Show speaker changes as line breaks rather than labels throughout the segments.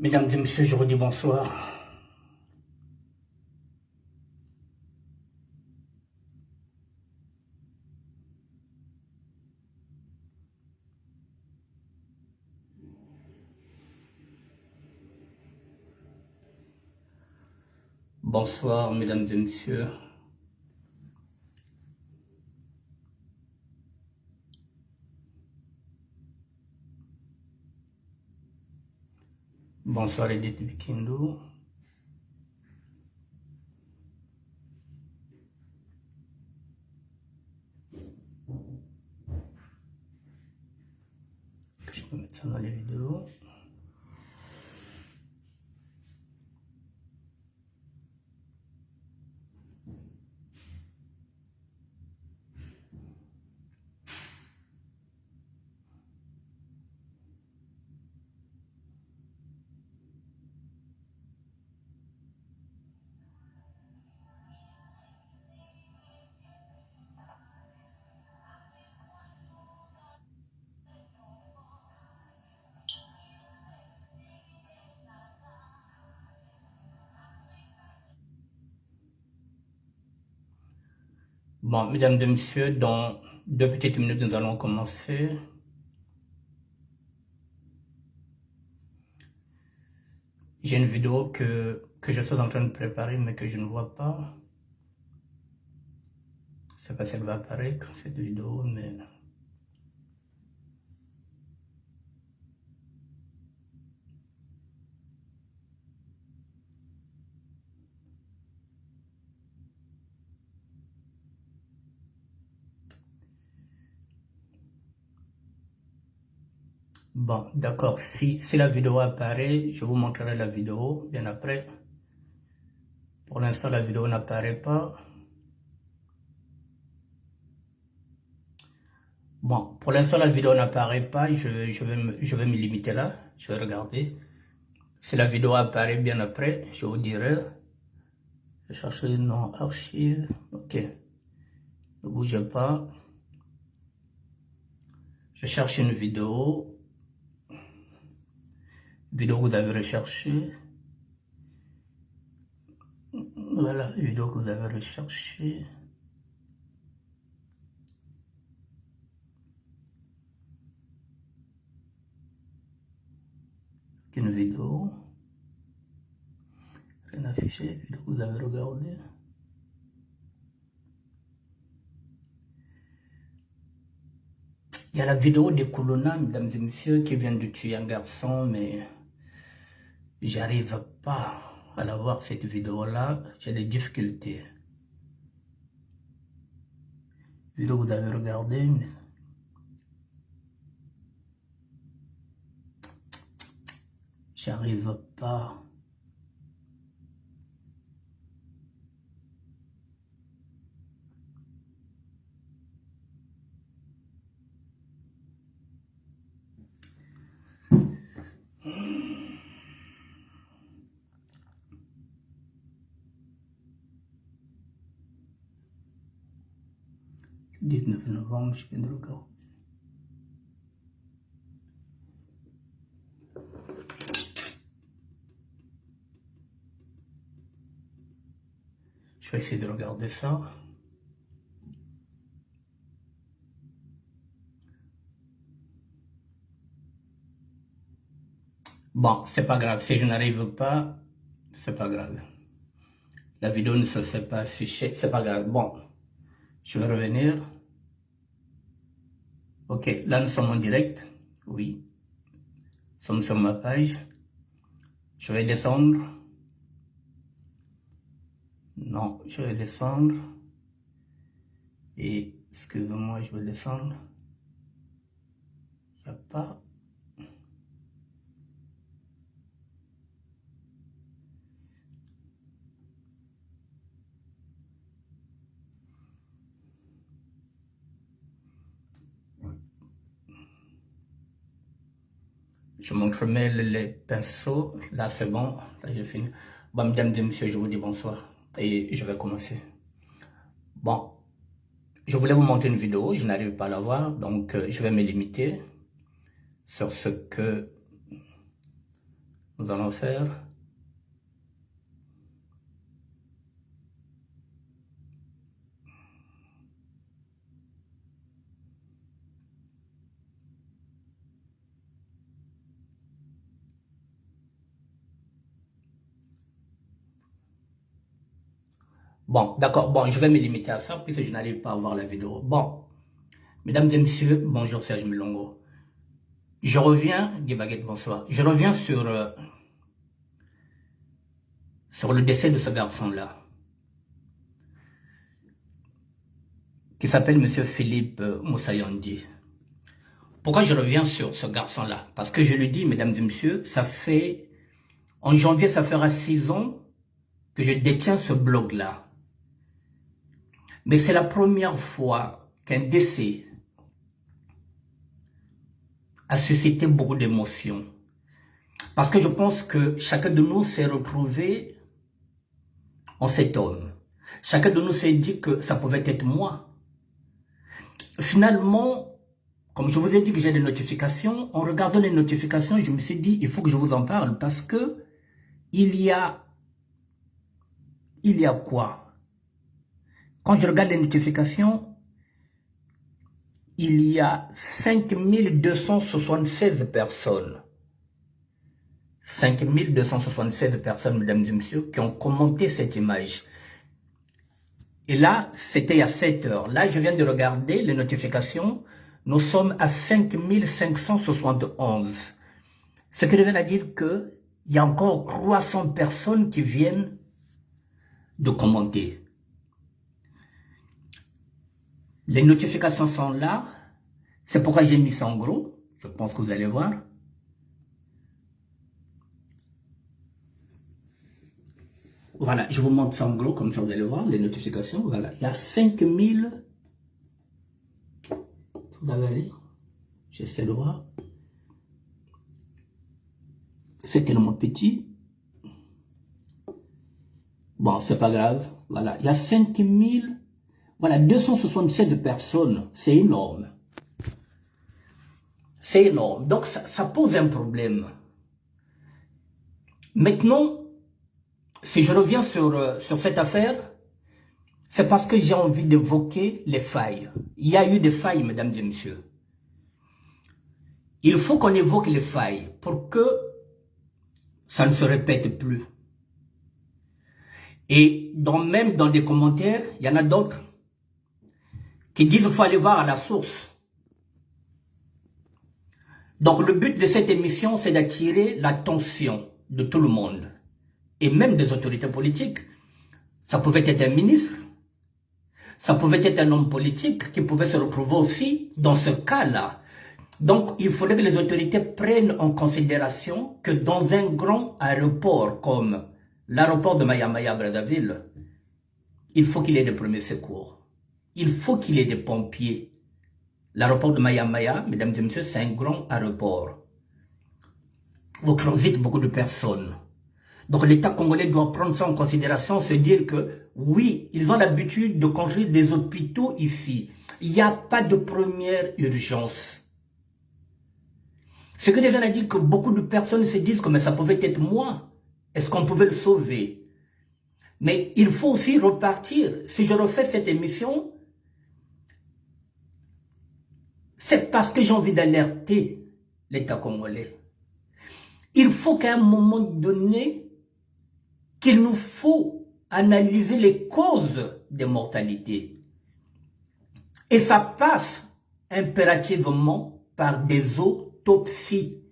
Mesdames et messieurs, je vous dis bonsoir. Bonsoir, mesdames et messieurs. Bonsoir, Edith Bikindo. Je peux mettre ça dans les vidéos. Bon, mesdames et messieurs, dans 2 petites minutes, nous allons commencer. J'ai une vidéo que je suis en train de préparer, mais que je ne vois pas. Je ne sais pas si elle va apparaître, cette vidéo, mais... Bon, d'accord. Si la vidéo apparaît, je vous montrerai la vidéo bien après. Pour l'instant, la vidéo n'apparaît pas. Bon, pour l'instant, la vidéo n'apparaît pas. Je vais me limiter là. Je vais regarder. Si la vidéo apparaît bien après, je vous dirai. Je cherche le nom archive. Ok. Ne bougez pas. Je cherche une vidéo. Vidéo que vous avez recherchée. Voilà, vidéo que vous avez recherchée. Une vidéo. Rien affiché. Vidéo que vous avez regardée. Il y a la vidéo de Kuluna, mesdames et messieurs, qui vient de tuer un garçon, mais j'arrive pas à la voir, cette vidéo-là. J'ai des difficultés. Vidéo que vous avez regardée, mais... J'arrive pas. Le 19 novembre, je viens de regarder. Je vais essayer de regarder ça. Bon, c'est pas grave. Si je n'arrive pas, c'est pas grave. La vidéo ne se fait pas afficher, c'est pas grave. Bon, je vais revenir. Ok, là nous sommes en direct. Oui. Nous sommes sur ma page. Je vais descendre. Non, je vais descendre. Et, excusez-moi, je vais descendre. Il n'y a pas... Je montre les pinceaux. Là, c'est bon. Là, j'ai fini. Bon, mesdames et messieurs, je vous dis bonsoir. Et je vais commencer. Bon, je voulais vous montrer une vidéo. Je n'arrive pas à la voir. Donc, je vais me limiter sur ce que Nous allons faire... Bon, d'accord. Bon, je vais me limiter à ça puisque je n'arrive pas à voir la vidéo. Bon, mesdames et messieurs, bonjour Serge Milongo. Je reviens, Guy Baguette, bonsoir. Je reviens sur le décès de ce garçon-là, qui s'appelle Monsieur Philippe Moussayondi. Pourquoi je reviens sur ce garçon-là? Parce que je le dis, mesdames et messieurs, ça fait, en janvier, ça fera 6 ans que je détiens ce blog-là. Mais c'est la première fois qu'un décès a suscité beaucoup d'émotions. Parce que je pense que chacun de nous s'est retrouvé en cet homme. Chacun de nous s'est dit que ça pouvait être moi. Finalement, comme je vous ai dit que j'ai des notifications, en regardant les notifications, je me suis dit, il faut que je vous en parle parce que il y a quoi? Quand je regarde les notifications, il y a 5276 personnes. 5276 personnes, mesdames et messieurs, qui ont commenté cette image. Et là, c'était il y a 7 heures. Là, je viens de regarder les notifications. Nous sommes à 5571. Ce qui revient à dire qu'il y a encore 300 personnes qui viennent de commenter. Les notifications sont là. C'est pourquoi j'ai mis ça en gros. Je pense que vous allez voir. Voilà, je vous montre ça en gros, comme ça vous allez voir les notifications. Voilà, il y a 5000. Vous allez lire. J'essaie de voir. C'est tellement petit. Bon, c'est pas grave. Voilà, il y a 5000. Voilà, 276 personnes, c'est énorme. C'est énorme. Donc, ça pose un problème. Maintenant, si je reviens sur cette affaire, c'est parce que j'ai envie d'évoquer les failles. Il y a eu des failles, mesdames et messieurs. Il faut qu'on évoque les failles pour que ça ne se répète plus. Et même dans des commentaires, il y en a d'autres qui disent qu'il faut aller voir à la source. Donc le but de cette émission, c'est d'attirer l'attention de tout le monde, et même des autorités politiques. Ça pouvait être un ministre, ça pouvait être un homme politique qui pouvait se retrouver aussi dans ce cas-là. Donc il faudrait que les autorités prennent en considération que dans un grand aéroport comme l'aéroport de Maya-Brazzaville, il faut qu'il y ait des premiers secours. Il faut qu'il y ait des pompiers. L'aéroport de Maya, mesdames et messieurs, c'est un grand aéroport. Vous transitez beaucoup de personnes. Donc l'État congolais doit prendre ça en considération, se dire que oui, ils ont l'habitude de construire des hôpitaux ici. Il n'y a pas de première urgence. Ce que les gens ont dit que beaucoup de personnes se disent que mais ça pouvait être moi. Est-ce qu'on pouvait le sauver? Mais il faut aussi repartir. Si je refais cette émission, c'est parce que j'ai envie d'alerter l'État congolais. Il faut qu'à un moment donné, qu'il nous faut analyser les causes des mortalités. Et ça passe impérativement par des autopsies.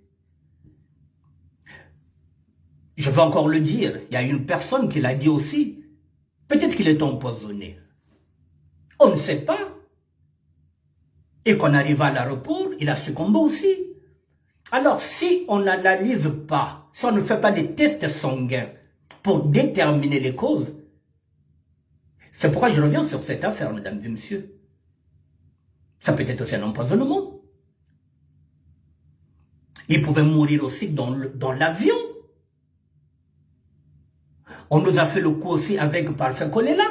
Je vais encore le dire, il y a une personne qui l'a dit aussi, peut-être qu'il est empoisonné. On ne sait pas. Et qu'on arrive à l'aéroport, il a succombé aussi. Alors, si on n'analyse pas, si on ne fait pas des tests sanguins pour déterminer les causes, c'est pourquoi je reviens sur cette affaire, mesdames et messieurs. Ça peut être aussi un empoisonnement. Il pouvait mourir aussi dans l'avion. On nous a fait le coup aussi avec Parfait Kolela.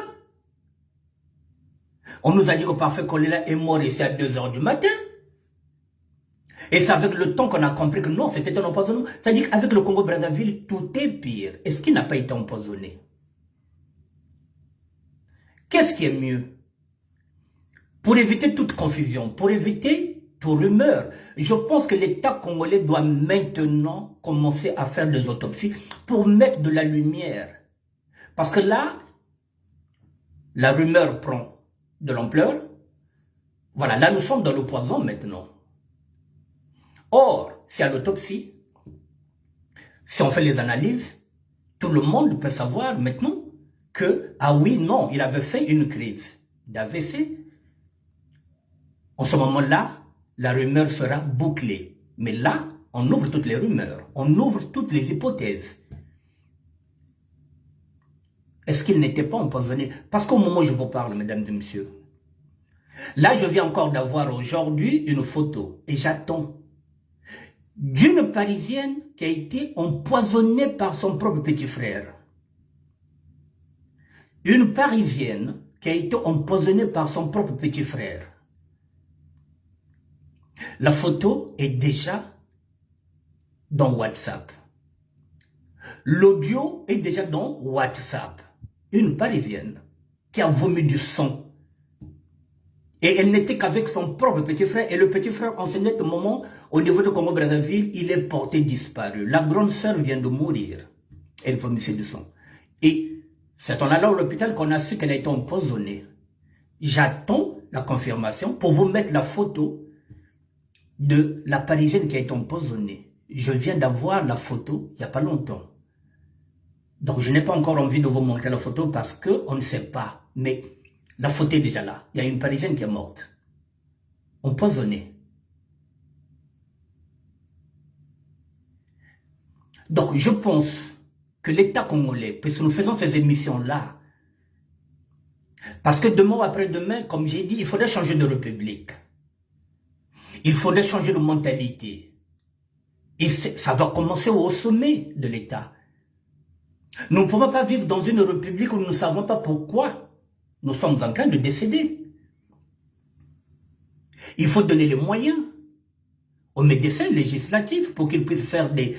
On nous a dit que Parfait Kolela est mort ici à 2 h du matin. Et c'est avec le temps qu'on a compris que non, c'était un empoisonnement. C'est-à-dire qu'avec le Congo-Brazzaville, tout est pire. Est-ce qu'il n'a pas été empoisonné? Qu'est-ce qui est mieux? Pour éviter toute confusion, pour éviter toute rumeur, je pense que l'État congolais doit maintenant commencer à faire des autopsies pour mettre de la lumière. Parce que là, la rumeur prend de l'ampleur. Voilà, là nous sommes dans le poison maintenant. Or, si à l'autopsie, si on fait les analyses, tout le monde peut savoir maintenant que, ah oui, non, il avait fait une crise d'AVC. En ce moment-là, la rumeur sera bouclée. Mais là, on ouvre toutes les rumeurs, on ouvre toutes les hypothèses. Est-ce qu'il n'était pas empoisonné? Parce qu'au moment où je vous parle, mesdames et messieurs, là, je viens encore d'avoir aujourd'hui une photo et j'attends d'une Parisienne qui a été empoisonnée par son propre petit frère. Une Parisienne qui a été empoisonnée par son propre petit frère. La photo est déjà dans WhatsApp. L'audio est déjà dans WhatsApp. Une Parisienne qui a vomi du sang. Et elle n'était qu'avec son propre petit frère. Et le petit frère, en ce net moment, au niveau de Congo-Brazzaville, il est porté disparu. La grande sœur vient de mourir. Elle vomissait du sang. Et c'est en allant à l'hôpital qu'on a su qu'elle a été empoisonnée. J'attends la confirmation pour vous mettre la photo de la Parisienne qui a été empoisonnée. Je viens d'avoir la photo il n'y a pas longtemps. Donc je n'ai pas encore envie de vous montrer la photo parce qu'on ne sait pas. Mais la photo est déjà là. Il y a une Parisienne qui est morte. Empoisonnée. Donc je pense que l'État congolais, puisque nous faisons ces émissions-là, parce que demain ou après-demain, comme j'ai dit, il faudrait changer de république. Il faudrait changer de mentalité. Et ça va commencer au sommet de l'État. Nous ne pouvons pas vivre dans une république où nous ne savons pas pourquoi nous sommes en train de décéder. Il faut donner les moyens aux médecins législatifs pour qu'ils puissent faire des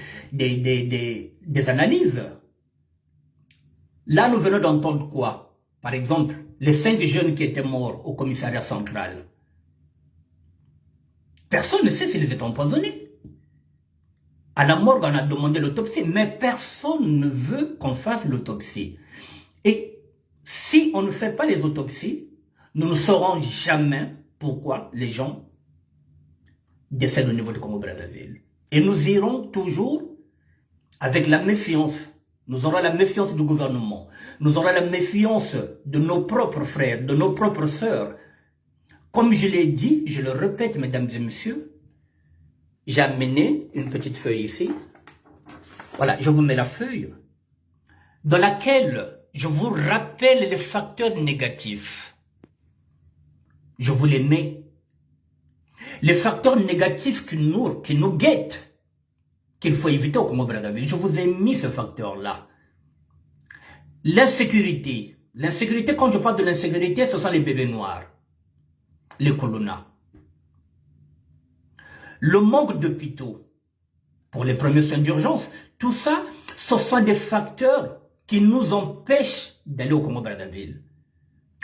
analyses. Là, nous venons d'entendre quoi? Par exemple, les 5 jeunes qui étaient morts au commissariat central. Personne ne sait s'ils étaient empoisonnés. À la morgue, on a demandé l'autopsie, mais personne ne veut qu'on fasse l'autopsie. Et si on ne fait pas les autopsies, nous ne saurons jamais pourquoi les gens décèdent au niveau du Congo-Brazzaville. Et nous irons toujours avec la méfiance. Nous aurons la méfiance du gouvernement. Nous aurons la méfiance de nos propres frères, de nos propres sœurs. Comme je l'ai dit, je le répète, mesdames et messieurs, j'ai amené une petite feuille ici. Voilà, je vous mets la feuille dans laquelle je vous rappelle les facteurs négatifs. Je vous les mets. Les facteurs négatifs qui nous guettent, qu'il faut éviter au Congo-Brazzaville. Je vous ai mis ce facteur-là. L'insécurité. L'insécurité, quand je parle de l'insécurité, ce sont les bébés noirs, les colonnas. Le manque d'hôpitaux pour les premiers soins d'urgence, tout ça, ce sont des facteurs qui nous empêchent d'aller au Congo-Brazzaville.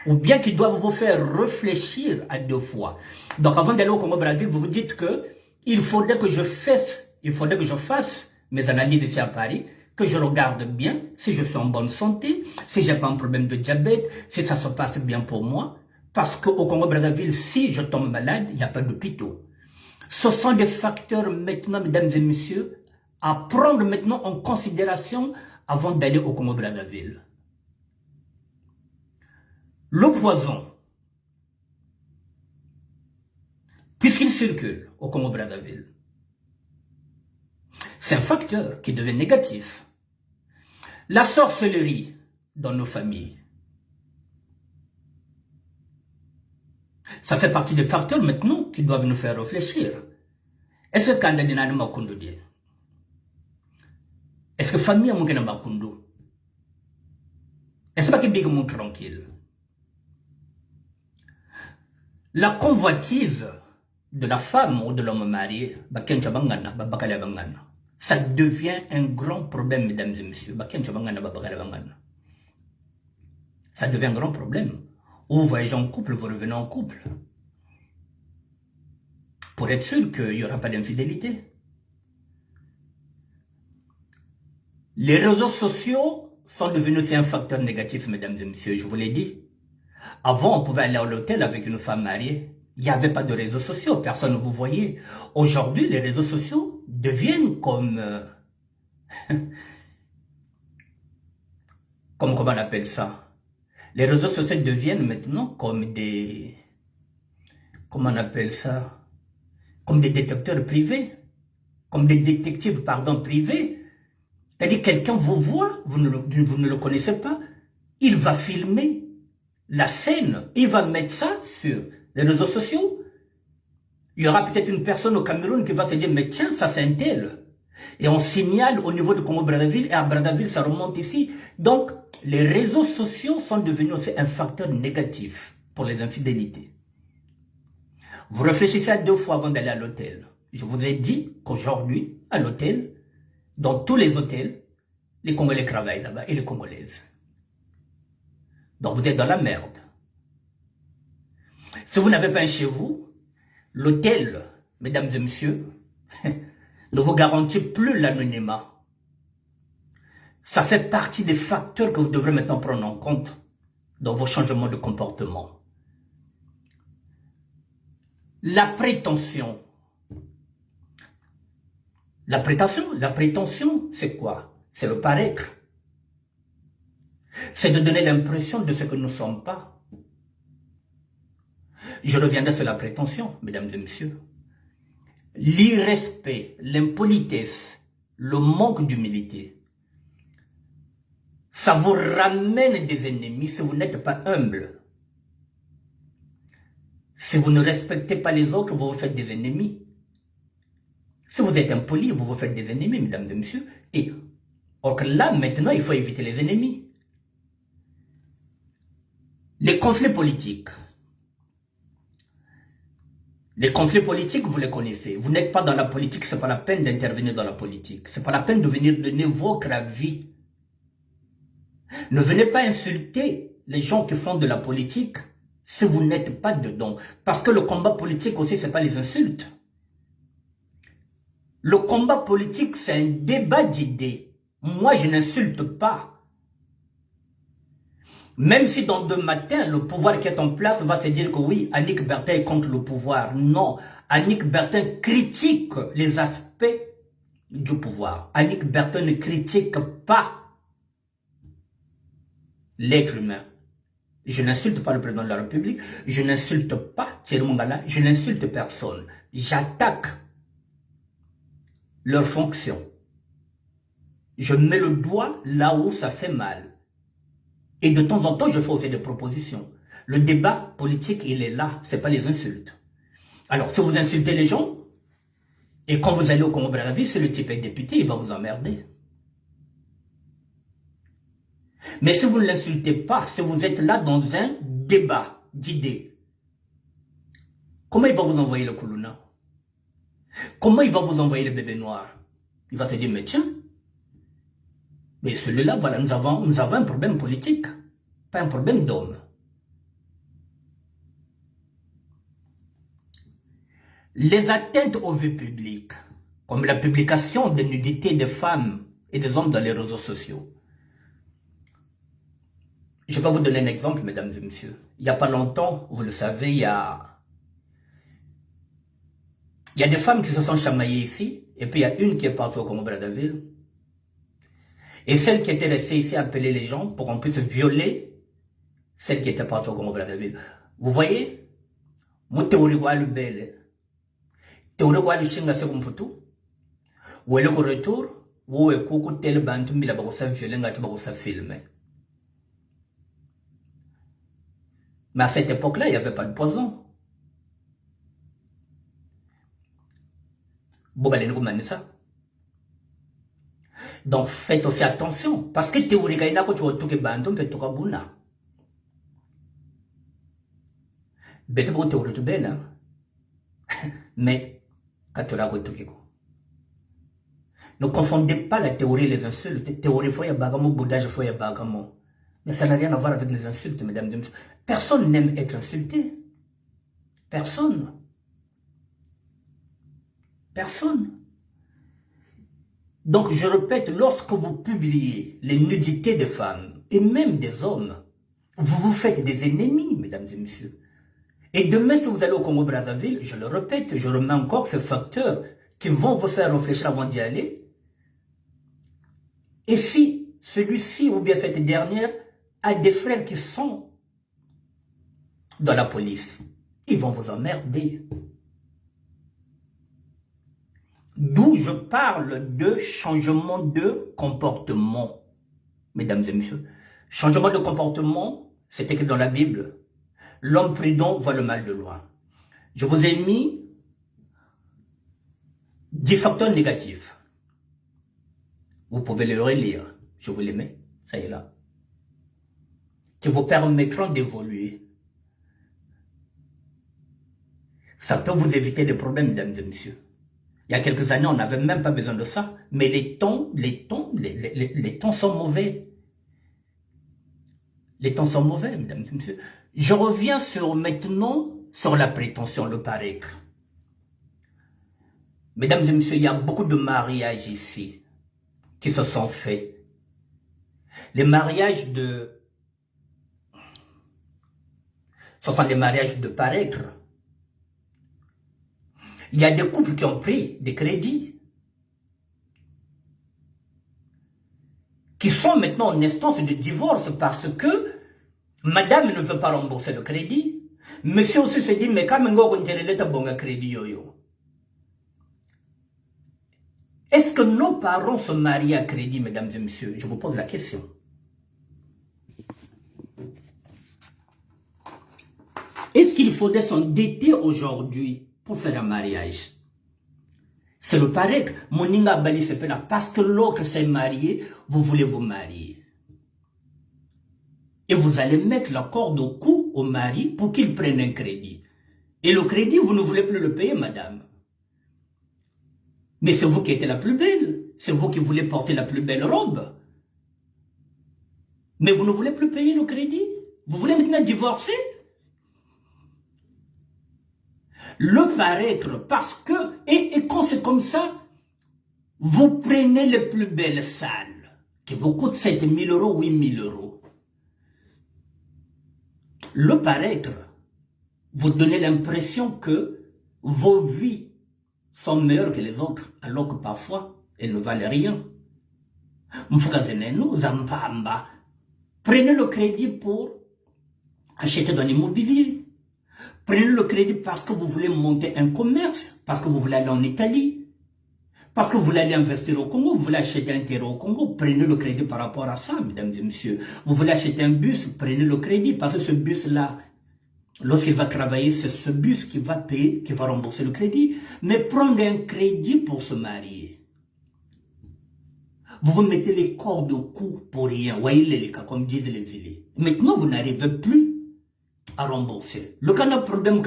Ou bien qui doivent vous faire réfléchir à 2 fois. Donc avant d'aller au Congo-Brazzaville, vous vous dites que il faudrait que je fasse mes analyses ici à Paris, que je regarde bien si je suis en bonne santé, si j'ai pas un problème de diabète, si ça se passe bien pour moi. Parce qu'au Congo-Brazzaville, si je tombe malade, il n'y a pas d'hôpitaux. Ce sont des facteurs maintenant, mesdames et messieurs, à prendre maintenant en considération avant d'aller au Congo-Brazzaville. Le poison, puisqu'il circule au Congo-Brazzaville, c'est un facteur qui devient négatif. La sorcellerie dans nos familles, ça fait partie des facteurs maintenant qui doivent nous faire réfléchir. Est-ce que Kandadina n'a pas dit? Est-ce que famille a mangé makundu? Est-ce pas que big monde tranquille? La convoitise de la femme ou de l'homme marié, ça devient un grand problème, mesdames et messieurs. Ça devient un grand problème. Ou vous voyagez en couple, vous revenez en couple. Pour être sûr qu'il n'y aura pas d'infidélité. Les réseaux sociaux sont devenus aussi un facteur négatif, mesdames et messieurs, je vous l'ai dit. Avant, on pouvait aller à l'hôtel avec une femme mariée. Il n'y avait pas de réseaux sociaux, personne ne vous voyait. Aujourd'hui, les réseaux sociaux deviennent comme... comment on appelle ça? Les réseaux sociaux deviennent maintenant comme des... Comment on appelle ça? Comme des détecteurs privés. Comme des détectives, pardon, privés. C'est-à-dire quelqu'un vous voit, vous ne le connaissez pas, il va filmer la scène, il va mettre ça sur les réseaux sociaux. Il y aura peut-être une personne au Cameroun qui va se dire, mais tiens, ça c'est un tel. Et on signale au niveau de Congo-Brazzaville, et à Brazzaville, ça remonte ici. Donc, les réseaux sociaux sont devenus aussi un facteur négatif pour les infidélités. Vous réfléchissez à 2 fois avant d'aller à l'hôtel. Je vous ai dit qu'aujourd'hui, à l'hôtel, dans tous les hôtels, les Congolais travaillent là-bas et les Congolaises. Donc vous êtes dans la merde. Si vous n'avez pas un chez vous, l'hôtel, mesdames et messieurs, ne vous garantit plus l'anonymat. Ça fait partie des facteurs que vous devrez maintenant prendre en compte dans vos changements de comportement. La prétention. La prétention, c'est quoi? C'est le paraître. C'est de donner l'impression de ce que nous ne sommes pas. Je reviendrai sur la prétention, mesdames et messieurs. L'irrespect, l'impolitesse, le manque d'humilité, ça vous ramène des ennemis si vous n'êtes pas humble. Si vous ne respectez pas les autres, vous vous faites des ennemis. Si vous êtes impoli, vous vous faites des ennemis, mesdames et messieurs. Et or que là, maintenant, il faut éviter les ennemis. Les conflits politiques. Les conflits politiques, vous les connaissez. Vous n'êtes pas dans la politique, c'est pas la peine d'intervenir dans la politique. C'est pas la peine de venir donner votre avis. Ne venez pas insulter les gens qui font de la politique si vous n'êtes pas dedans. Parce que le combat politique aussi, c'est pas les insultes. Le combat politique, c'est un débat d'idées. Moi, je n'insulte pas. Même si dans 2 matins, le pouvoir qui est en place va se dire que oui, Annick Bertin est contre le pouvoir. Non, Annick Bertin critique les aspects du pouvoir. Annick Bertin ne critique pas l'être humain. Je n'insulte pas le président de la République, je n'insulte pas Thierry Mongala, je n'insulte personne. J'attaque leur fonction. Je mets le doigt là où ça fait mal. Et de temps en temps, je fais aussi des propositions. Le débat politique, il est là, ce n'est pas les insultes. Alors, si vous insultez les gens, et quand vous allez au Congo-Brazzaville, si le type est député, il va vous emmerder. Mais si vous ne l'insultez pas, si vous êtes là dans un débat d'idées, comment il va vous envoyer le Koulouna? Comment il va vous envoyer le bébé noir? Il va se dire, mais tiens, mais celui-là, voilà, nous avons un problème politique, pas un problème d'homme. Les atteintes aux vues publiques, comme la publication des nudités des femmes et des hommes dans les réseaux sociaux. Je vais vous donner un exemple, mesdames et messieurs. Il n'y a pas longtemps, vous le savez, il y a des femmes qui se sont chamaillées ici, et puis il y a une qui est partie au Congo-Brazzaville. Et celle qui était restée ici a appelé les gens pour qu'on puisse violer celle qui était partie au Congo-Brazzaville. Vous voyez, mon théorie wa le bel, théorie wa le chinga se kumputu, ou le retour, ou le coucou tel bantu mila barossa violer ngati barossa filmer. Mais à cette époque-là, il n'y avait pas de poison. Ça. Donc faites aussi attention. Parce que théorie gaina ko tu otuke bantu pe toka buna. Bete bon théorie tu bena. Mais, ne confondez pas la théorie et les insultes. Théorie, faut y bagamo, boudage, faut y bagamo. Mais ça n'a rien à voir avec les insultes, mesdames et messieurs. Personne n'aime être insulté. Personne. Personne. Donc, je répète, lorsque vous publiez les nudités des femmes, et même des hommes, vous vous faites des ennemis, mesdames et messieurs. Et demain, si vous allez au Congo-Brazzaville, je le répète, je remets encore ces facteurs qui vont vous faire réfléchir avant d'y aller. Et si celui-ci ou bien cette dernière a des frères qui sont dans la police, ils vont vous emmerder. D'où je parle de changement de comportement, mesdames et messieurs. Changement de comportement, c'est écrit dans la Bible. L'homme prudent voit le mal de loin. Je vous ai mis 10 facteurs négatifs. Vous pouvez les relire. Je vous les mets. Ça y est là. Qui vous permettront d'évoluer. Ça peut vous éviter des problèmes, mesdames et messieurs. Il y a quelques années, on n'avait même pas besoin de ça. Mais les temps sont mauvais. Les temps sont mauvais, mesdames et messieurs. Je reviens maintenant sur la prétention, le paraître. Mesdames et messieurs, il y a beaucoup de mariages ici qui se sont faits. Les mariages ce sont des mariages de paraître. Il y a des couples qui ont pris des crédits, qui sont maintenant en instance de divorce parce que madame ne veut pas rembourser le crédit. Monsieur aussi se dit, mais quand même, on a bon crédit yo. Est-ce que nos parents se marient à crédit, mesdames et messieurs? Je vous pose la question. Est-ce qu'il faudrait s'endetter aujourd'hui pour faire un mariage? C'est le paraître. Moninga Bali se fait là parce que l'autre s'est marié, vous voulez vous marier. Et vous allez mettre la corde au cou au mari pour qu'il prenne un crédit. Et le crédit, vous ne voulez plus le payer, madame. Mais c'est vous qui êtes la plus belle. C'est vous qui voulez porter la plus belle robe. Mais vous ne voulez plus payer le crédit. Vous voulez maintenant divorcer. Le paraître, parce que, et quand c'est comme ça, vous prenez les plus belles salles, qui vous coûtent 7 000 euros, 8 000 euros. Le paraître, vous donnez l'impression que vos vies sont meilleures que les autres, alors que parfois, elles ne valent rien. Prenez le crédit pour acheter dans l'immobilier. Prenez le crédit parce que vous voulez monter un commerce, parce que vous voulez aller en Italie, parce que vous voulez aller investir au Congo, vous voulez acheter un terrain au Congo. Prenez le crédit par rapport à ça, mesdames et messieurs. Vous voulez acheter un bus, prenez le crédit, parce que ce bus-là, lorsqu'il va travailler, c'est ce bus qui va payer, qui va rembourser le crédit. Mais prendre un crédit pour se marier. Vous vous mettez les cordes au cou pour rien. Comme disent les villes. Maintenant, vous n'arrivez plus à rembourser. Le cas n'a problème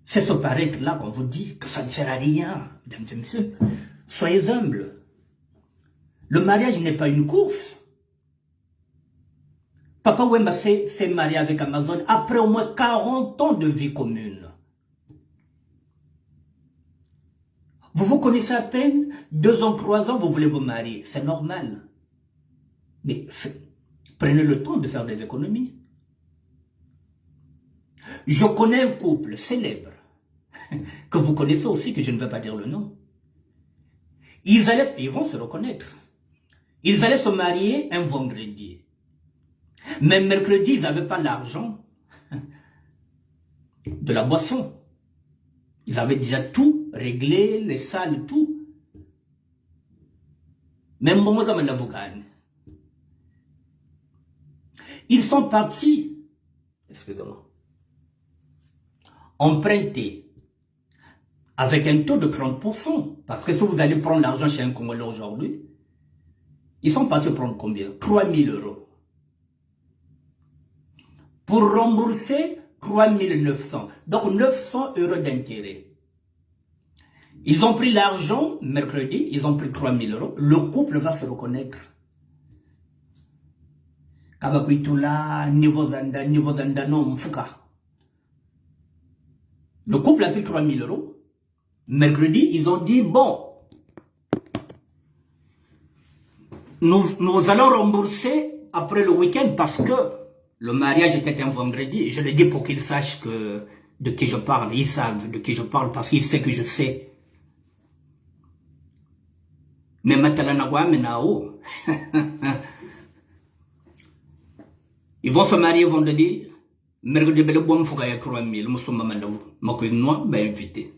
c'est ce paraître-là qu'on vous dit que ça ne sert à rien, mesdames et messieurs. Soyez humbles. Le mariage n'est pas une course. Papa Wemba s'est marié avec Amazon après au moins 40 ans de vie commune. Vous vous connaissez à peine, 2 ans, 3 ans, vous voulez vous marier. C'est normal. Mais prenez le temps de faire des économies. Je connais un couple célèbre, que vous connaissez aussi, que je ne vais pas dire le nom. Ils vont se reconnaître. Ils allaient se marier un vendredi. Mais mercredi, ils n'avaient pas l'argent de la boisson. Ils avaient déjà tout réglé, les salles, tout. Même bon, ils sont partis, excusez-moi, emprunter avec un taux de 30%. Parce que si vous allez prendre l'argent chez un Congolais aujourd'hui, ils sont partis prendre combien? 3 000 euros. Pour rembourser 3900. Donc 900 € d'intérêt. Ils ont pris l'argent mercredi, ils ont pris 3000 €. Le couple va se reconnaître. Le couple a pris 3000 €. Mercredi, ils ont dit, bon, nous allons rembourser après le week-end parce que le mariage était un vendredi. Je le dis pour qu'ils sachent de qui je parle. Ils savent de qui je parle parce qu'ils savent que je sais. Mais maintenant, ils vont se marier vendredi. Mercredi, le bon faut gagner 3000. Invité.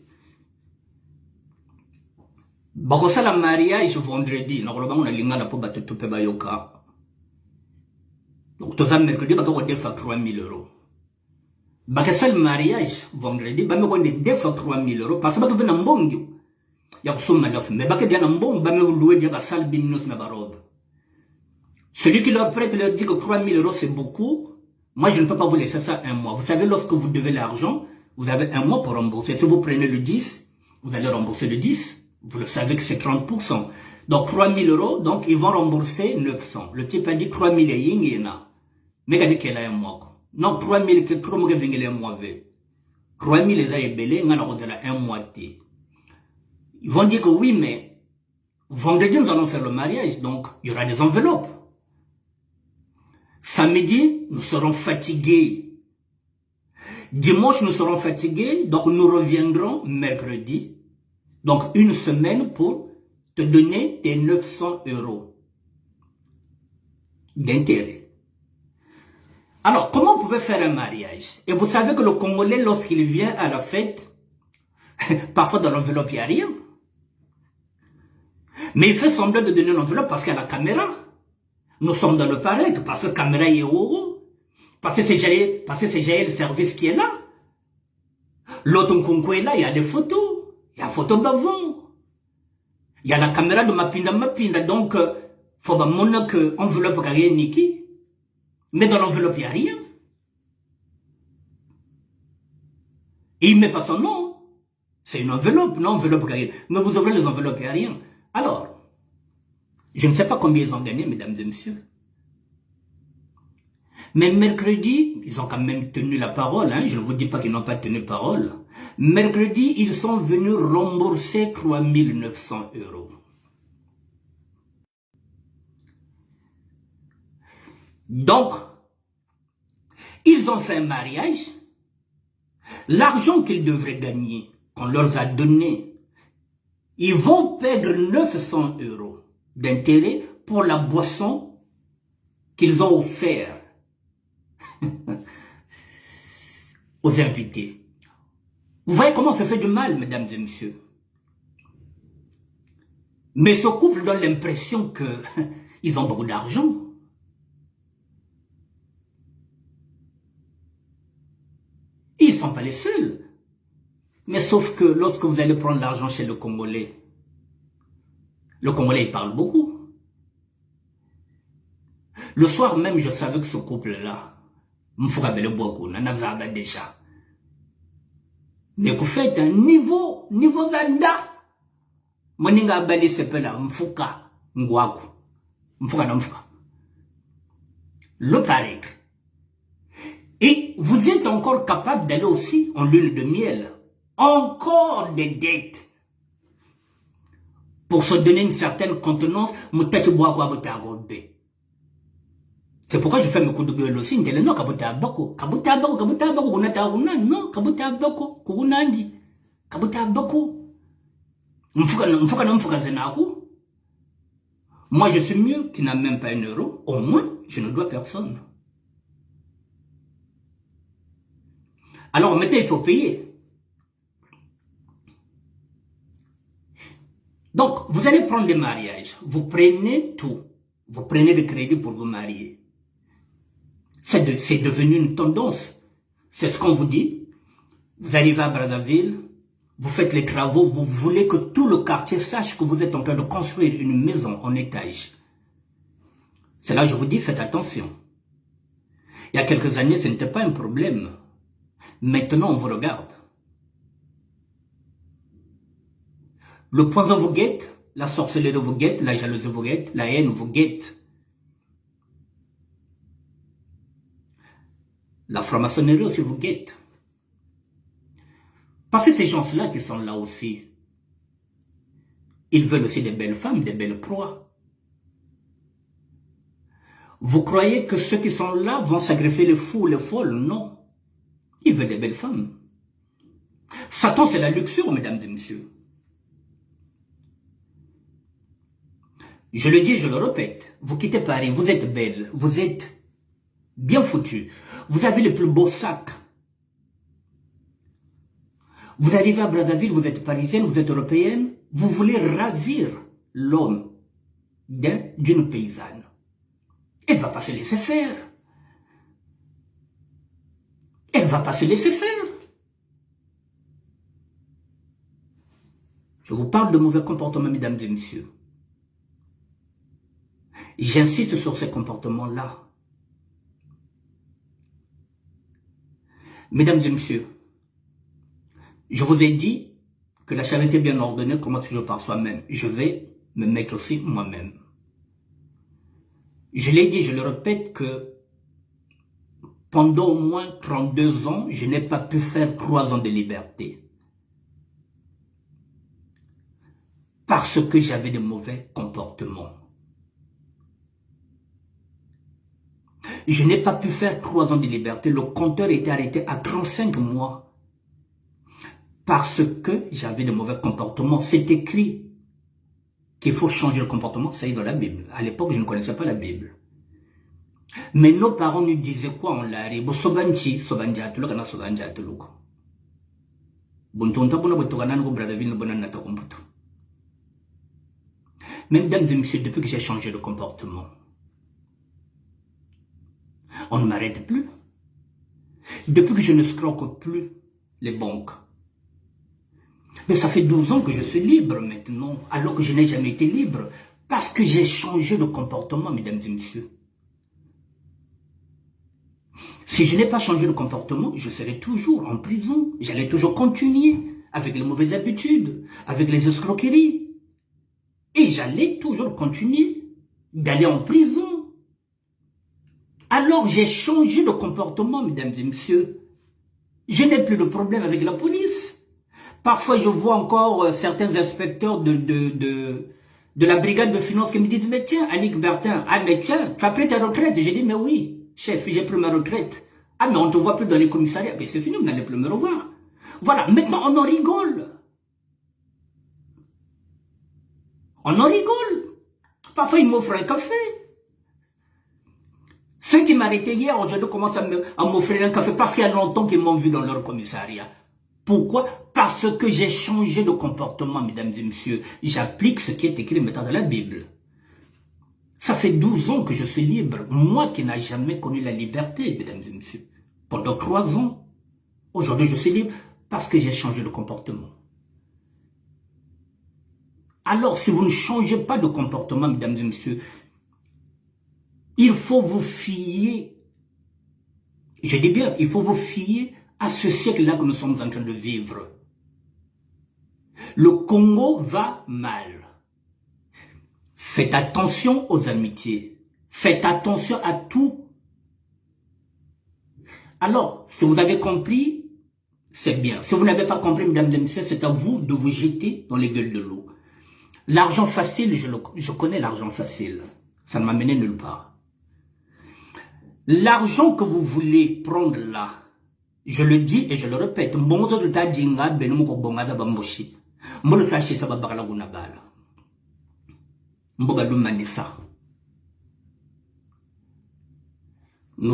Bakosa la mariage vendredi. On a l'ingala pour battre tout bayoka. Donc, tout ça, mercredi, on a 3000 €. Bakosa le mariage vendredi, on a 3000 € parce que on a un bon dieu. Il y a mais baké dia nambon ba me louer dia salle binus na barobe. Celui qui leur prête leur dit que 3000 € c'est beaucoup. Moi je ne peux pas vous laisser ça un mois. Vous savez, lorsque vous devez l'argent, vous avez un mois pour rembourser. Si vous prenez le 10, vous allez rembourser le 10. Vous le savez que c'est 30%. Donc 3000 €, donc ils vont rembourser 900. Le type a dit 3000 et yingina. Mais il a dit qu'elle a un mois. Non, 3000 que 3000 un mois. 3000 les a ébélés, on a un mois. Ils vont dire que oui, mais vendredi, nous allons faire le mariage, donc il y aura des enveloppes. Samedi, nous serons fatigués. Dimanche, nous serons fatigués, donc nous reviendrons mercredi. Donc une semaine pour te donner tes 900 € d'intérêt. Alors, comment vous pouvez faire un mariage? Et vous savez que le Congolais, lorsqu'il vient à la fête, parfois dans l'enveloppe, il n'y a rien. Mais il fait semblant de donner l'enveloppe parce qu'il y a la caméra. Nous sommes dans le paraître parce que la caméra est haut. Parce que c'est Jaël le service qui est là. L'autre Nkunku est là, il y a des photos. Il y a photo d'avant. Il y a la caméra de Mapinda. Donc, faut pas montrer que l'enveloppe n'a rien niqué. Mais dans l'enveloppe, il n'y a rien. Et il ne met pas son nom. C'est une enveloppe, non enveloppe rien. Mais vous ouvrez les enveloppes, il n'y a rien. Alors, je ne sais pas combien ils ont gagné, mesdames et messieurs. Mais mercredi, ils ont quand même tenu la parole. Hein. Je ne vous dis pas qu'ils n'ont pas tenu parole. Mercredi, ils sont venus rembourser 3900 €. Donc, ils ont fait un mariage. L'argent qu'ils devraient gagner, qu'on leur a donné, ils vont perdre 900 € d'intérêt pour la boisson qu'ils ont offert aux invités. Vous voyez comment ça fait du mal, mesdames et messieurs. Mais ce couple donne l'impression qu'ils ont beaucoup d'argent. Ils ne sont pas les seuls. Mais sauf que lorsque vous allez prendre l'argent chez le Congolais, il parle beaucoup. Le soir même, je savais que ce couple-là, déjà. Mais vous faites un niveau zanda. Moninga bali sepela mfuka ngwaku. Mfuka na mfuka. Le paraître. Et vous êtes encore capable d'aller aussi en lune de miel. Encore des dettes. Pour se donner une certaine contenance, c'est pourquoi je fais mes coups de gueule aussi. Non, kabuta bako, non, kabuta bako, kurunandi, kabuta bako. Moi, je suis mieux qui n'a même pas 1 €. Au moins, je ne dois personne. Alors, maintenant, il faut payer. Donc, vous allez prendre des mariages. Vous prenez tout. Vous prenez des crédits pour vous marier. C'est devenu une tendance. C'est ce qu'on vous dit. Vous arrivez à Brazzaville, vous faites les travaux, vous voulez que tout le quartier sache que vous êtes en train de construire une maison en étage. C'est là que je vous dis, faites attention. Il y a quelques années, ce n'était pas un problème. Maintenant, on vous regarde. Le poison vous guette, la sorcellerie vous guette, la jalousie vous guette, la haine vous guette. La franc-maçonnerie aussi vous guette. Parce que ces gens-là qui sont là aussi, ils veulent aussi des belles femmes, des belles proies. Vous croyez que ceux qui sont là vont sacrifier les fous, les folles? Non. Ils veulent des belles femmes. Satan, c'est la luxure, mesdames et messieurs. Je le dis, je le répète. Vous quittez Paris, vous êtes belle, vous êtes bien foutu. Vous avez le plus beau sac. Vous arrivez à Brazzaville, vous êtes parisienne, vous êtes européenne. Vous voulez ravir l'homme d'une paysanne. Elle ne va pas se laisser faire. Elle ne va pas se laisser faire. Je vous parle de mauvais comportements, mesdames et messieurs. J'insiste sur ces comportements-là. Mesdames et messieurs, je vous ai dit que la charité bien ordonnée commence toujours par soi-même. Je vais me mettre aussi moi-même. Je l'ai dit, je le répète que pendant au moins 32 ans, je n'ai pas pu faire 3 ans de liberté. Parce que j'avais de mauvais comportements. Je n'ai pas pu faire 3 ans de liberté. Le compteur était arrêté à 35 mois. Parce que j'avais de mauvais comportements. C'est écrit qu'il faut changer le comportement. Ça y est dans la Bible. À l'époque, je ne connaissais pas la Bible. Mais nos parents nous disaient quoi en l'arrêt? Sobanchi, sobanjatulu, kana sobanjatulu. Buntonta bona botogana no Brazzaville no bona nata komputo. Mesdames et messieurs, depuis que j'ai changé de comportement, on ne m'arrête plus. Depuis que je ne scroque plus les banques. Mais ça fait 12 ans que je suis libre maintenant, alors que je n'ai jamais été libre. Parce que j'ai changé de comportement, mesdames et messieurs. Si je n'ai pas changé de comportement, je serai toujours en prison. J'allais toujours continuer avec les mauvaises habitudes, avec les escroqueries. Et j'allais toujours continuer d'aller en prison. Alors j'ai changé de comportement, mesdames et messieurs. Je n'ai plus de problème avec la police. Parfois, je vois encore certains inspecteurs de la brigade de finances qui me disent « Mais tiens, Annick Bertin, ah mais tiens, tu as pris ta retraite ?» J'ai dit « Mais oui, chef, j'ai pris ma retraite. » « Ah mais on ne te voit plus dans les commissariats. » Mais c'est fini, vous n'allez plus me revoir. Voilà, maintenant on en rigole. On en rigole. Parfois, ils m'offrent un café. Ceux qui m'arrêtaient hier, aujourd'hui, commencent à m'offrir un café parce qu'il y a longtemps qu'ils m'ont vu dans leur commissariat. Pourquoi? Parce que j'ai changé de comportement, mesdames et messieurs. J'applique ce qui est écrit maintenant dans la Bible. Ça fait 12 ans que je suis libre. Moi qui n'ai jamais connu la liberté, mesdames et messieurs. Pendant 3 ans. Aujourd'hui, je suis libre parce que j'ai changé de comportement. Alors, si vous ne changez pas de comportement, mesdames et messieurs, il faut vous fier. Je dis bien, il faut vous fier à ce siècle-là que nous sommes en train de vivre. Le Congo va mal. Faites attention aux amitiés. Faites attention à tout. Alors, si vous avez compris, c'est bien. Si vous n'avez pas compris, mesdames et messieurs, c'est à vous de vous jeter dans les gueules de l'eau. L'argent facile, je connais l'argent facile. Ça ne m'a mené nulle part. L'argent que vous voulez prendre là, je le dis et je le répète, nous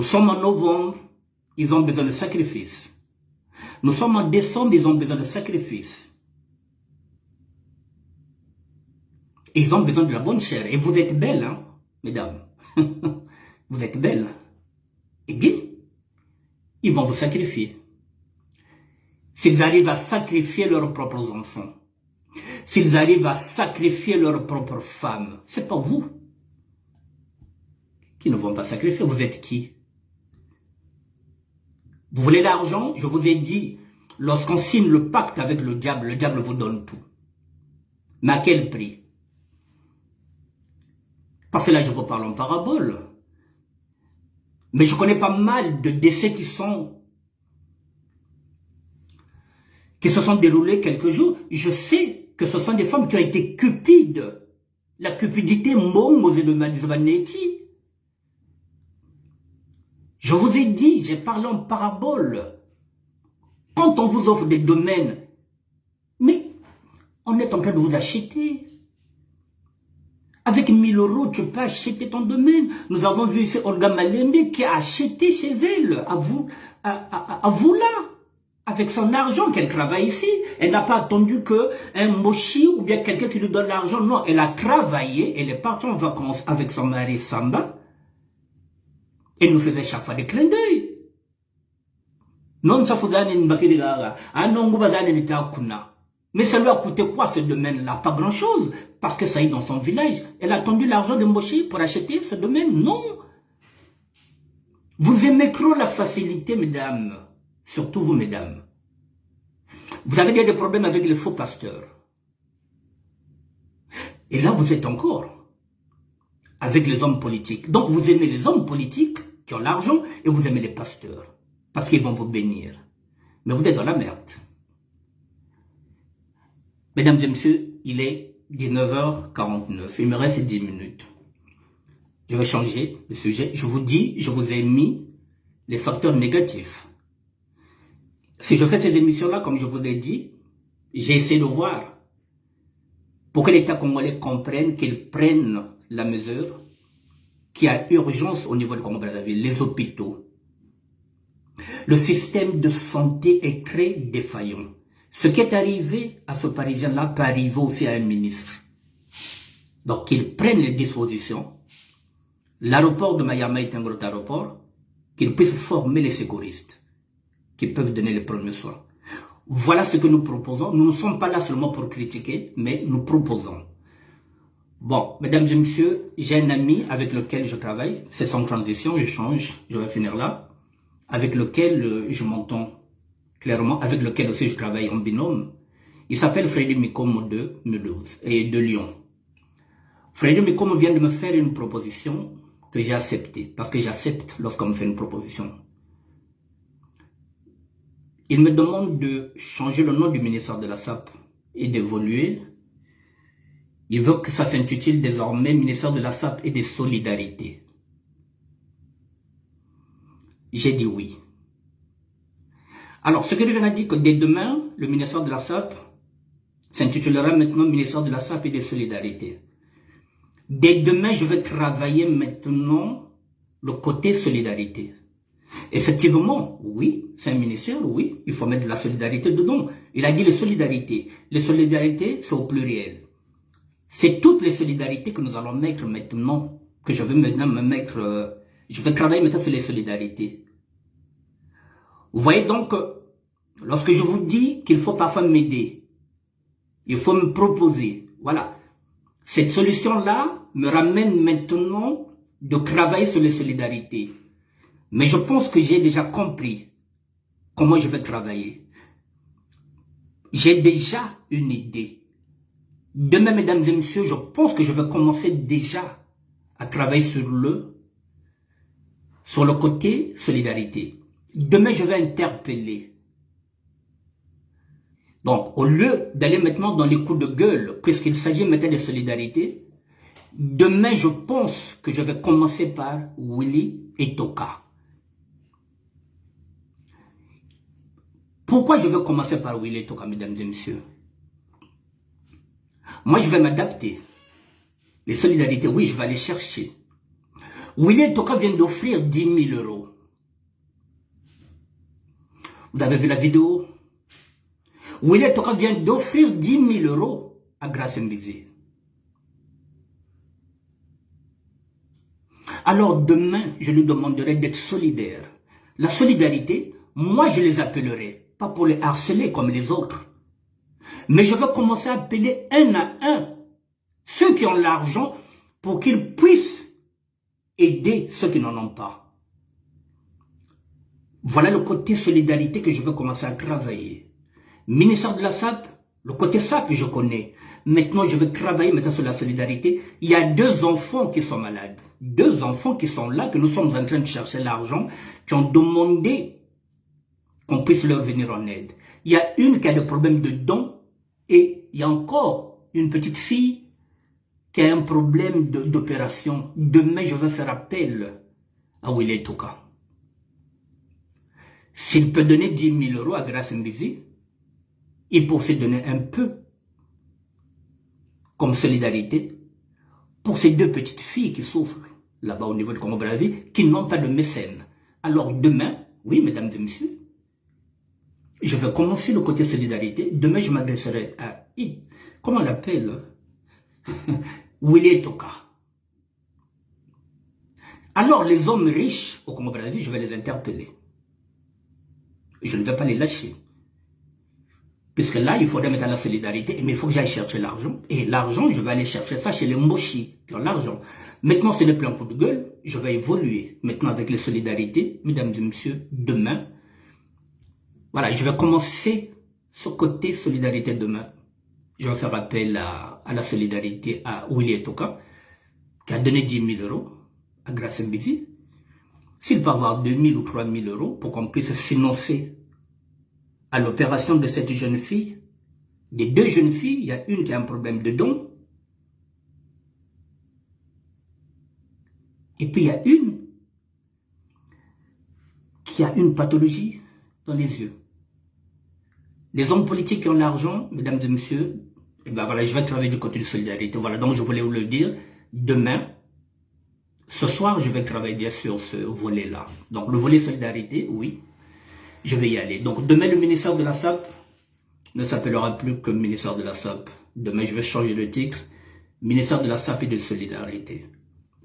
sommes en novembre, ils ont besoin de sacrifices. Nous sommes en décembre, ils ont besoin de sacrifices. Ils ont besoin de la bonne chair. Et vous êtes belles, hein, mesdames. Vous êtes belles. Eh bien, ils vont vous sacrifier. S'ils arrivent à sacrifier leurs propres enfants, s'ils arrivent à sacrifier leurs propres femmes, c'est pas vous qui ne vont pas sacrifier. Vous êtes qui? Vous voulez l'argent? Je vous ai dit, lorsqu'on signe le pacte avec le diable vous donne tout. Mais à quel prix? Parce que là, je vous parle en parabole. Mais je connais pas mal de décès qui se sont déroulés quelques jours. Je sais que ce sont des femmes qui ont été cupides. La cupidité mongo de Manetti. Je vous ai dit, j'ai parlé en parabole. Quand on vous offre des domaines, mais on est en train de vous acheter. Avec 1000 €, tu peux acheter ton domaine. Nous avons vu ici Olga Malembe qui a acheté chez elle, à vous là, avec son argent qu'elle travaille ici. Elle n'a pas attendu qu'un mochi ou bien quelqu'un qui lui donne l'argent. Non, elle a travaillé, elle est partie en vacances avec son mari Samba. Elle nous faisait chaque fois des clins d'œil. Non, ça faisait mais ça lui a coûté quoi ce domaine-là? Pas grand-chose. Parce que ça y est dans son village. Elle a attendu l'argent de Moshi pour acheter ce domaine? Non. Vous aimez trop la facilité, mesdames. Surtout vous, mesdames. Vous avez des problèmes avec les faux pasteurs. Et là, vous êtes encore avec les hommes politiques. Donc, vous aimez les hommes politiques qui ont l'argent et vous aimez les pasteurs. Parce qu'ils vont vous bénir. Mais vous êtes dans la merde. Mesdames et messieurs, il est 19h49. Il me reste 10 minutes. Je vais changer le sujet. Je vous dis, je vous ai mis les facteurs négatifs. Si je fais ces émissions-là, comme je vous l'ai dit, j'ai essayé de voir pour que l'État congolais comprenne qu'il prenne la mesure qu'il y a urgence au niveau du Congo-Brazzaville, les hôpitaux. Le système de santé est très défaillant. Ce qui est arrivé à ce Parisien-là peut arriver aussi à un ministre. Donc, qu'ils prennent les dispositions. L'aéroport de Mayama est un gros aéroport. Qu'ils puissent former les secouristes qui peuvent donner les premiers soins. Voilà ce que nous proposons. Nous ne sommes pas là seulement pour critiquer, mais nous proposons. Bon, mesdames et messieurs, j'ai un ami avec lequel je travaille. C'est sans transition, je change, je vais finir là. Avec lequel je m'entends clairement, avec lequel aussi je travaille en binôme. Il s'appelle Freddy Mikomo de Mulhouse et de Lyon. Freddy Mikomo vient de me faire une proposition que j'ai acceptée, parce que j'accepte lorsqu'on me fait une proposition. Il me demande de changer le nom du ministère de la SAP et d'évoluer. Il veut que ça s'intitule désormais ministère de la SAP et des solidarités. J'ai dit oui. Alors, ce que je viens de dire, que dès demain, le ministère de la SAP s'intitulera maintenant ministère de la SAP et des solidarités. Dès demain, je vais travailler maintenant le côté solidarité. Effectivement, oui, c'est un ministère, oui, il faut mettre de la solidarité dedans. Il a dit les solidarités. Les solidarités, c'est au pluriel. C'est toutes les solidarités que nous allons mettre maintenant, que je vais maintenant me mettre, je vais travailler maintenant sur les solidarités. Vous voyez donc, lorsque je vous dis qu'il faut parfois m'aider, il faut me proposer, voilà. Cette solution-là me ramène maintenant de travailler sur les solidarités. Mais je pense que j'ai déjà compris comment je vais travailler. J'ai déjà une idée. Demain, mesdames et messieurs, je pense que je vais commencer déjà à travailler sur le côté solidarité. Demain, je vais interpeller. Donc, au lieu d'aller maintenant dans les coups de gueule, puisqu'il s'agit maintenant de solidarité, demain, je pense que je vais commencer par Willy et Toka. Pourquoi je vais commencer par Willy et Toka, mesdames et messieurs? Moi, je vais m'adapter. Les solidarités, oui, je vais aller chercher. Willy et Toka viennent d'offrir 10 000 €. Vous avez vu la vidéo? Willy Toka vient d'offrir 10 000 € à Grace Mbizé. Alors demain, je lui demanderai d'être solidaire. La solidarité, moi je les appellerai, pas pour les harceler comme les autres. Mais je vais commencer à appeler un à un ceux qui ont l'argent pour qu'ils puissent aider ceux qui n'en ont pas. Voilà le côté solidarité que je veux commencer à travailler. Ministère de la SAP, le côté SAP, je connais. Maintenant, je vais travailler maintenant sur la solidarité. Il y a 2 enfants qui sont malades. 2 enfants qui sont là, que nous sommes en train de chercher l'argent, qui ont demandé qu'on puisse leur venir en aide. Il y a une qui a des problèmes de dents et il y a encore une petite fille qui a un problème d'opération. Demain, je vais faire appel à Willy Toka. S'il peut donner 10 000 € à Grace Mbizi, il peut aussi donner un peu comme solidarité pour ces 2 petites filles qui souffrent là-bas au niveau de Congo-Brazzaville, qui n'ont pas de mécène. Alors demain, oui, mesdames et messieurs, je vais commencer le côté solidarité. Demain, je m'adresserai à, comment on l'appelle, Willy Toka. Alors les hommes riches au Congo-Brazzaville, je vais les interpeller. Je ne vais pas les lâcher. Puisque là, il faudrait mettre à la solidarité, mais il faut que j'aille chercher l'argent. Et l'argent, je vais aller chercher ça chez les Mboshi qui ont l'argent. Maintenant, ce n'est plus un coup de gueule, je vais évoluer. Maintenant, avec les solidarités, mesdames et messieurs, demain, voilà, je vais commencer ce côté solidarité demain. Je vais faire appel à la solidarité à Willy Toka, qui a donné 10 000 € à Grace Mbizi. S'il peut avoir 2 000 ou 3 000 € pour qu'on puisse financer à l'opération de cette jeune fille, des 2 jeunes filles, il y a une qui a un problème de dents, et puis il y a une qui a une pathologie dans les yeux. Les hommes politiques qui ont l'argent, mesdames et messieurs, et ben voilà, je vais travailler du côté de solidarité. Voilà, donc je voulais vous le dire, demain, ce soir, je vais travailler sur ce volet-là. Donc le volet solidarité, oui, je vais y aller. Donc demain, le ministère de la SAP ne s'appellera plus que ministère de la SAP. Demain, je vais changer le titre. Ministère de la SAP et de solidarité.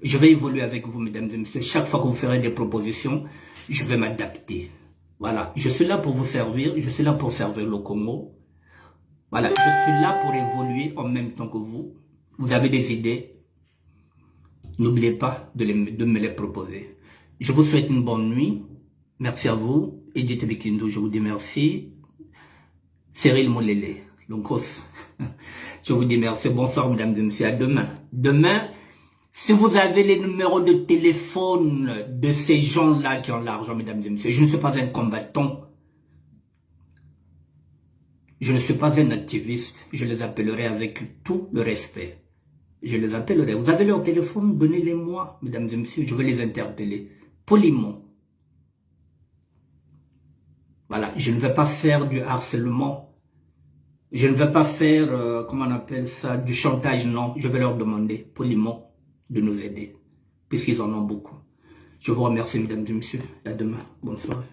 Je vais évoluer avec vous, mesdames et messieurs. Chaque fois que vous ferez des propositions, je vais m'adapter. Voilà, je suis là pour vous servir. Je suis là pour servir le Congo. Voilà, je suis là pour évoluer en même temps que vous. Vous avez des idées. N'oubliez pas de me les proposer. Je vous souhaite une bonne nuit. Merci à vous. Edith Bikindo, je vous dis merci. Cyril Molele, Lonkos, je vous dis merci. Bonsoir, mesdames et messieurs. À demain. Demain, si vous avez les numéros de téléphone de ces gens-là qui ont l'argent, mesdames et messieurs, je ne suis pas un combattant. Je ne suis pas un activiste. Je les appellerai avec tout le respect. Je les appellerai. Vous avez leur téléphone, donnez-les-moi, mesdames et messieurs. Je vais les interpeller poliment. Voilà, je ne vais pas faire du harcèlement. Je ne vais pas faire, comment on appelle ça, du chantage, non. Je vais leur demander poliment de nous aider, puisqu'ils en ont beaucoup. Je vous remercie, mesdames et messieurs. À demain. Bonne soirée.